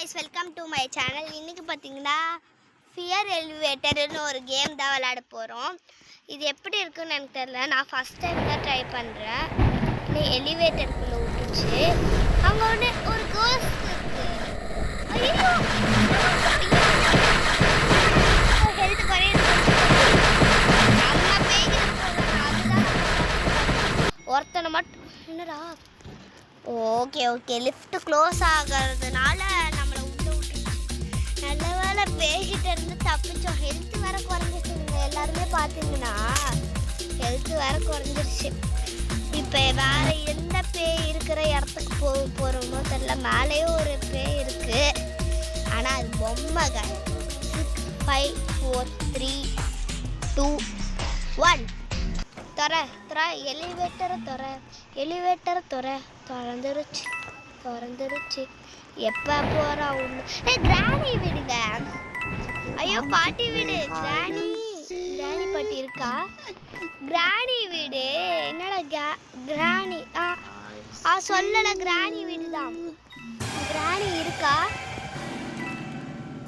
guys, welcome to my channel. இன்னைக்கு பாத்தீங்கன்னா fear எலிவேட்டர்னு ஒரு கேம் தான் விளையாட போறோம். இது எப்படி இருக்குன்னு எனக்கு தெரியல. நான் ஃபர்ஸ்ட் டைம் தான் ட்ரை பண்றேன். இந்த எலிவேட்டருக்குள்ள விட்டுச்சு. அங்க ஒரு கோஸ்ட் இருக்கு. ஐயோ! ஹெல்த் குறையுது. நம்ம பேய்க்கு போறோம். அதுதான் ஒருத்தனை மட்டும் என்னடா ஓகே லிஃப்ட் க்ளோஸ் ஆகிறதுனால நம்மளை உள்ள விட்டுருச்சு. நல்ல வேலை பேய்கிட்ட இருந்து தப்பிச்சோம். ஹெல்த் வேற குறைஞ்சிருச்சுங்க. எல்லாருமே பார்த்தீங்கன்னா ஹெல்த் வேற குறைஞ்சிருச்சு. இப்போ வேற எந்த பேய் இருக்கிற இடத்துக்கு போகிறோமோ தெரியல. மேலேயே ஒரு பேய் இருக்கு, ஆனால் அது பொம்மை. 6 5 4 3 2 1 தொற எலிவேட்டரை திறந்துருச்சு. எப்போ போகிறா ஒன்று கிராணி வீடுங்க. ஐயோ பாட்டி வீடு. கிராணி பாட்டி இருக்கா? கிராணி வீடு என்னடா கிராணி சொல்லலை. கிராணி வீடு தான். கிராணி இருக்கா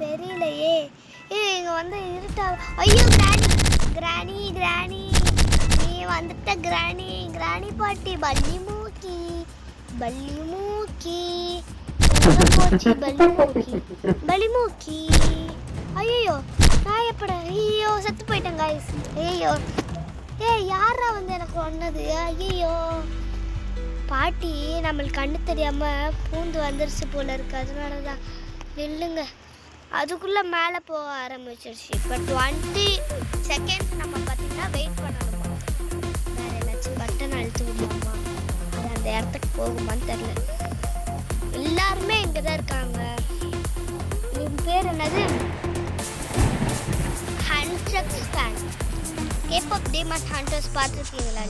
தெரியலையே. இங்கே வந்து இருட்டா. ஐயோ கிராணி நீ வந்துட்ட. கிராணி பாட்டி பல்லி மூக்கி. ஐயோ நான் எப்பட ஐயோ செத்து போயிட்டேன் गाइस. ஐயோ யாரா வந்து எனக்கு ஒன்னது? ஐயோ பாட்டி நம்மளுக்கு கண்ணு தெரியாம பூந்து வந்துருச்சு போல இருக்கு. அதனாலதான் நில்லுங்க. அதுக்குள்ள மேலே போக ஆரம்பிச்சிருச்சு. இப்போ 20 செகண்ட்ஸ் நம்ம பார்த்தீங்கன்னா வெயிட் பண்ணணும். வேற ஏதாச்சும் பட்டன் அழுத்து விடலாமா? அது அந்த இடத்துக்கு போகுமான்னு தெரியல. எல்லாருமே இங்கே தான் இருக்காங்க. இவங்க பேர் என்னது? ஹண்ட்ரக்ஸ் ஃபேன். கேபாப் டீமன் ஹண்டர்ஸ் பார்த்துருக்கீங்களா?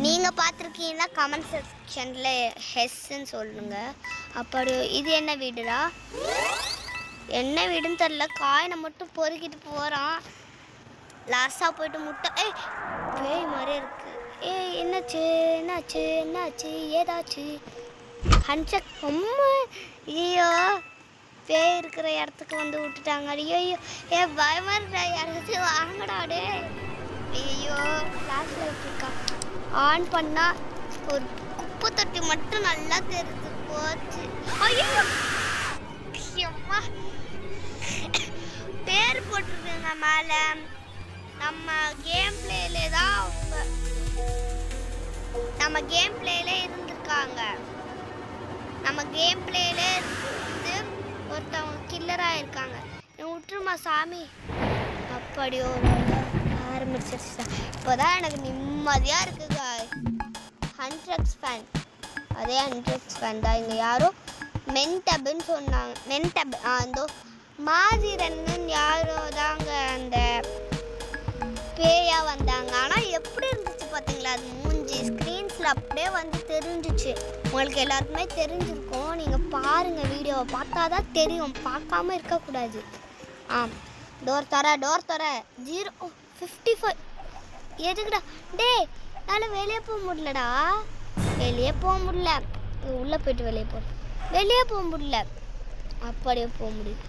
நீங்கள் பார்த்துருக்கீங்கன்னா கமெண்ட் செக்ஷனில் ஹெஸ்ன்னு சொல்லுங்க. அப்படி இது என்ன வீடுடா? என்ன வீடுன்னு தெரில. காயினை மட்டும் பொறுக்கிட்டு போகிறான். லாஸ்ட்டாக போயிட்டு முட்டை பேய் மாதிரியே இருக்கு. என்னாச்சு ஏதாச்சு? ஹன்சக் அம்மா. ஐயோ பேய் இருக்கிற இடத்துக்கு வந்து விட்டுட்டாங்க. ஐயோ பயமா இருக்கா? யாராச்சும் வாங்கடாடே. ஐயோ கிளாஸில் விட்டுருக்கா. ஆன் பண்ணால் ஒரு குப்பை தொட்டி மட்டும் நல்லா தெரிஞ்சு போச்சு. ஐயோ அம்மா பேர் போட்டிருக்குங்க மேலே. நம்ம கேம் பிளேல இருந்திருக்காங்க. நம்ம கேம் பிளேல இருந்து ஒருத்தவங்க கில்லராக இருக்காங்க. விட்டுருமா சாமி. அப்படியோ ஆரம்பிச்சிருச்சு. இப்போதான் எனக்கு நிம்மதியாக இருக்குங்க. ஹண்ட்ரக்ஸ் ஃபேன். அதே ஹண்ட்ரக்ஸ் ஃபேன் தான். இங்கே யாரும் மென்டப்னு சொன்னாங்க. மென்டப் அந்த மாதிரன்னு யாரோ தாங்க அந்த பேயா வந்தாங்க. ஆனால் எப்படி இருந்துச்சு பார்த்தீங்களா? அது மூஞ்சி ஸ்க்ரீன்ஸில் அப்படியே வந்து தெரிஞ்சிச்சு. உங்களுக்கு எல்லாருக்குமே தெரிஞ்சிருக்கும். நீங்கள் பாருங்கள், வீடியோவை பார்த்தா தான் தெரியும். பார்க்காம இருக்கக்கூடாது. டோர் தர 055. எதுக்குடா என்னால் வெளியே போக முடியலடா. உள்ளே போயிட்டு வெளியே போக முடியல. அப்படியே போக முடியுது.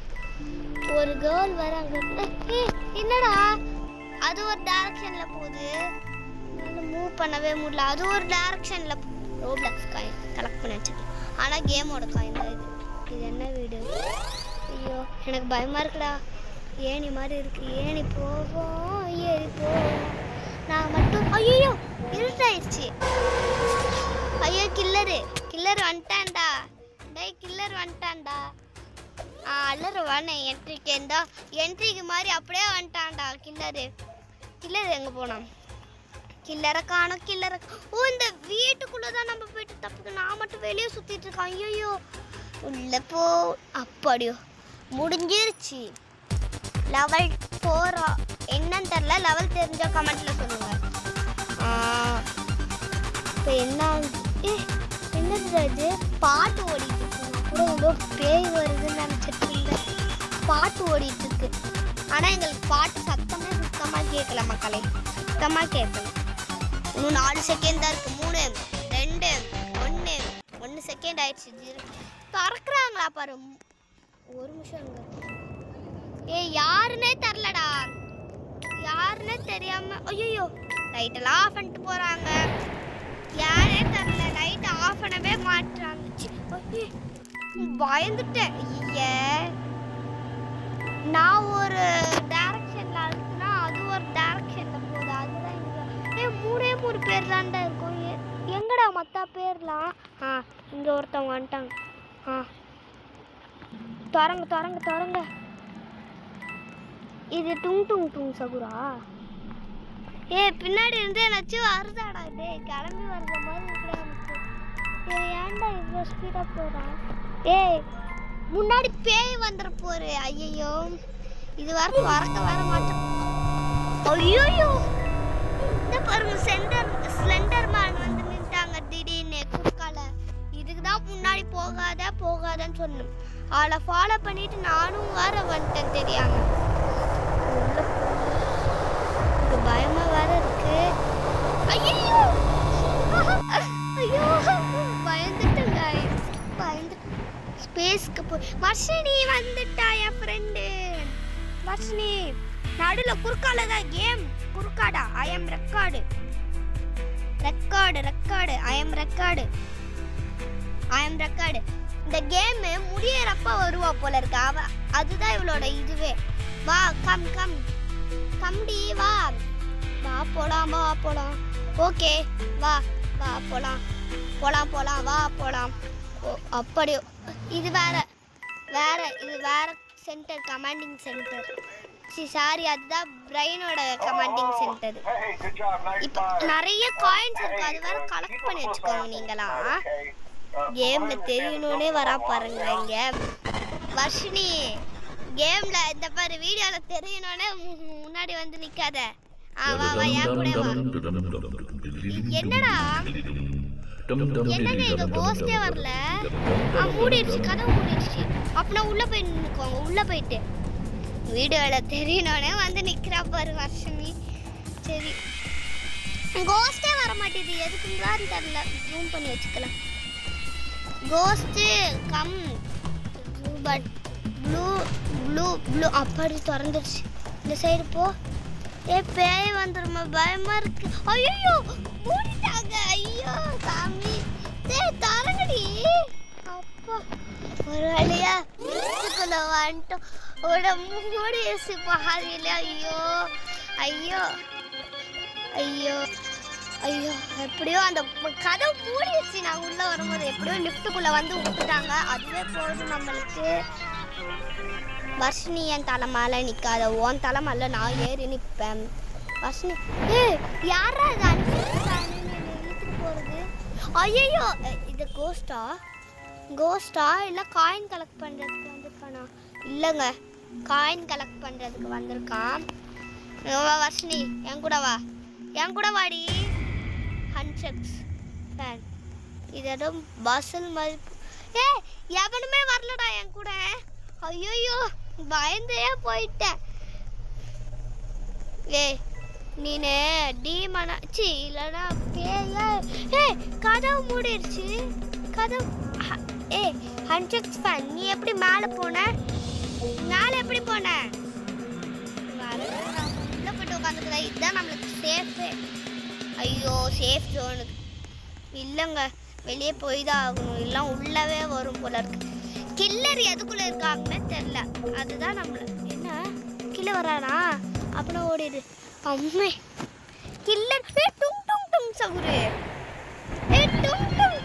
ஒரு கேர்ள் வராங்க. என்னடா அது ஒரு டைரக்ஷன்ல போகுது. மூவ் பண்ணவே முடியல. அது ஒரு டைரக்ஷன்ல ரோப்ளாக்ஸ் காயின் கலெக்ட் பண்ணி வச்சுக்கலாம். ஆனால் கேமோட காயின் தான் இது. இது என்ன வீடு? ஐயோ எனக்கு பயமா இருக்குடா. ஏணி மாதிரி இருக்கு. ஏறி போவோம். நான் மட்டும் ஐயோ இருட்டாயிடுச்சு. ஐயோ கில்லர் வந்துட்டான்டா. கில்லர் வந்துட்டான்டா. அல்லறவானே என்ட்ரிக்கு மாதிரி அப்படியே வந்துட்டான்டா கில்லர் எங்கே போனான்? கில்லரை காணோம். இந்த வீட்டுக்குள்ளே நம்ம போயிட்டு தப்புக்கு. நான் மட்டும் வெளியே சுற்றிட்டு இருக்கேன். ஐயோ உள்ள போ. அப்படியோ முடிஞ்சிருச்சு. லெவல் 4 என்னன்னு தெரில. லெவல் தெரிஞ்ச கமெண்ட்ல சொல்லுங்க. இப்போ என்னது அது? பாட்டு ஓடிட்டு கூட பேய் வருதுன்னு நினச்சிட்டு இருந்தேன். பாட்டு ஓடிட்டு இருக்கு. ஆனால் எங்களுக்கு பாட்டு சத்தமே சுத்தமாக கேட்கல மக்களே. சுத்தமாக கேட்கல. இன்னும் 4 செகண்ட் தான் இருக்கு. 3 2 1 2 செகண்ட் ஆயிடுச்சு. திறக்கிறாங்களா பாரு. ஒரு நிமிஷம். யாருன்னே தெரிலடா. யாருன்னே தெரியாம ஐயோ லைட்டெல்லாம் ஆஃப் பண்ணிட்டு போறாங்க. யாரே தெரில. லைட் ஆஃப் பண்ணவே மாட்டுறாங்க. பயந்துட்டேன். நான் ஒரு டைரக்ஷன்ல அழுத்துனா அது ஒரு டைரக்ஷன்ல போகுது. அதுதான் இங்க 3 பேர் தான்டா இருக்கும். எங்கடா மற்ற பேர்லாம்? இங்க ஒருத்தவங்க வந்துட்டாங்க. தொடங்க. இது டுங் டுங் டுங் சகுரா. பின்னாடி இருந்து என்னாச்சும் வருதாடா. கிளம்பி வர்ற மாதிரி இருக்கிற எனக்கு. ஏன்டா இவ்வளோ ஸ்பீடாக போகிறான்? முன்னாடி பேய் வந்துட போரு. ஐயோ இது வரக்க வர மாட்டேன். ஐயோ இந்த பாருங்க ஸ்லெண்டர் மேன் வந்து நின்ட்டாங்க திடீர்னு குறுக்கால. இதுக்கு தான் முன்னாடி போகாதன்னு சொன்னேன். அவளை ஃபாலோ பண்ணிட்டு நானும் வர வந்துட்டேன் தெரியாம. பயமா வேற இருக்கு. ஐயோ பயந்துட்டேங்க. ஸ்பேஸ்க்கு போய் வர்ஷினி வந்துட்டா என் ஃப்ரெண்டு. வர்ஷினி நடுல குறுக்கால தான் கேம். குறுக்காடா. ஐ அம் ரெக்கார்டு. இந்த கேம் முடியறப்ப வருவா போல இருக்கா அவ. அதுதான் இவளோட இதுவே. வா கம்டி வா போலாம். ஓகே வா போலாம். வா போலாம். அப்படி இது வேற இது வேற சென்டர், கமாண்டிங் சென்டர். சாரி அதுதான் பிரைனோட கமாண்டிங் சென்டர். இப்போ நிறைய காயின்ஸ் இருக்கு. அது வேற கலெக்ட் பண்ணி வச்சுக்கோங்க. நீங்களாம் கேம்ல தெரியணும்னே வரா பாருங்க. இங்க வர்ஷினி கேம்ல இந்த பாரு வீடியோல தெரியணும்னே முன்னாடி வந்து நிக்காத. வா என் கூட வா. என்னடா என்னங்க இங்க கோஸ்டே வரல. மூடிடுச்சு, கதவு மூடிடுச்சு. அப்படின்னா உள்ள போய் நின்னுக்கோங்க. உள்ள போயிட்டு வீடியோல தெரியணும்னே வந்து நிக்கிறா பாரு வர்ஷினி. சரி கோஸ்டே வர மாட்டேது. எதுக்குன்னு தெரியல. ஜூம் பண்ணி வச்சுக்கலாம். கோஸ்ட் கம் பட் ப்ளூ அப்படி திறந்துருச்சு. இந்த சைடு போ. பேய் வந்துருமா? பயமா இருக்கு. ஐயோ மூடிட்டாங்க. ஐயோ சாமி தரங்கடி. அப்பா ஒரு வழியா வீட்டுக்குள்ள வந்துட்டோம். மூடிச்சு பாதியில. ஐயோ எப்படியோ அந்த கதவு மூடிடுச்சு. நான் உள்ள வரும்போது எப்படியோ லிஃப்ட்டுக்குள்ள வந்து விட்டுட்டாங்க. அதுவே போதும் நம்மளுக்கு. வர்ஷினி என் தலை மேலே நிற்காத. உன் தலை மேலே நான் ஏறி நிற்பேன். வர்ஷினி யாரா இது இழுத்துட்டு போகிறது? ஐயோ இது கோஸ்டா இல்லை காயின் கலெக்ட் பண்ணுறதுக்கு வந்திருக்கானா? இல்லைங்க, காயின் கலெக்ட் பண்ணுறதுக்கு வந்திருக்கான். வர்ஷினி என் கூட வாடி. ஹன்செக்ஸ் ஃபேன் இதோட பஸ்ஸில் மாதிரி. எவனுமே வரலடா என் கூட. ஐயோ பயந்தே போயிட்டேன். நீனு டீமனாச்சு இல்லைன்னா பேயா? கதவு மூடிடுச்சு. கதவு. ஹன்செக்ஸ் ஃபேன் நீ எப்படி மேலே போன? உள்ள போயிட்டு உட்காந்துக்குதா? இதுதான் நம்மளுக்கு சேஃபு. ஐயோ சேஃப் ஜோனுக்கு இல்லைங்க. வெளியே போய் தான் ஆகணும். இல்லை உள்ளவே வரும் போல இருக்கு. கில்லர் எதுக்குள்ள இருக்காங்கன்னு தெரியல. அதுதான் நம்மள. என்ன கில்லர் வரானா? அப்படின்னா ஓடிடு. அம்மே கில்லர். டுங் டுங் டுங் சகுரு.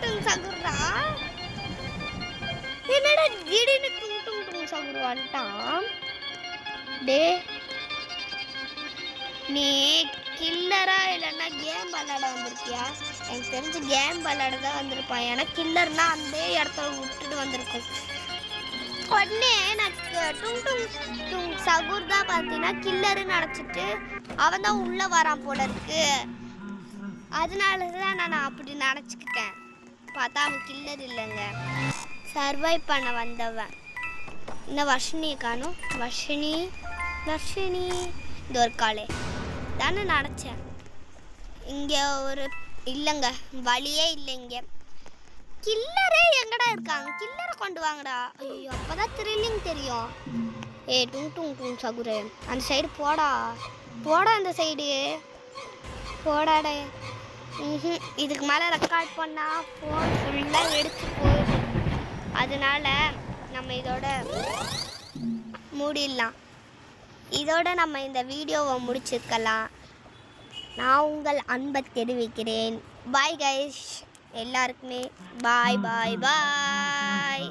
டுங் சகுரா. என்னடா திடீர்னு டுங் சகுரு வந்துட்டான். நீ கில்லரா இல்லைன்னா கேம் விளையாட வந்திருக்கியா? எனக்கு தெரிஞ்சு கேம் விளையாட தான் வந்திருப்பான். ஏன்னா கில்லர்னா அந்த இடத்துல விட்டுட்டு வந்திருக்கும். உடனே எனக்கு டுங் சகுர் தான் பார்த்தீங்கன்னா கில்லருன்னு நினச்சிட்டு அவன் தான் உள்ளே வரான் போல இருக்கு. அதனால தான் நான் அப்படி நினச்சிக்கிட்டேன். பார்த்தா அவன் கில்லர் இல்லைங்க, சர்வைவ் பண்ண வந்தவன். இன்னும் வர்ஷினி காணும். வர்ஷினி இந்த ஒரு காலே தானே நினச்சேன். இங்கே ஒரு இல்லைங்க, வழியே இல்லை. இங்கே கில்லரே இருக்காங்க, கில்லரை கொண்டு வாங்கடா. ஐயோ அப்பதான் த்ரில்லிங் தெரியும். டும் டும் டும் சகுரே, அந்த சைடு போடா போடா, அந்த சைடு போடாடே. இதுக்கு மேலே ரெக்கார்ட் பண்ணால் ஃபோன் ஃபுல்லாக வெடிச்சு போயிடும். அதனால நம்ம இதோட மூடிடலாம். இதோட நம்ம இந்த வீடியோவை முடிச்சுக்கலாம். நான் உங்கள் அன்பை தெரிவிக்கிறேன். பாய் கைஸ், எல்லாருக்குமே பாய் பாய் பாய்.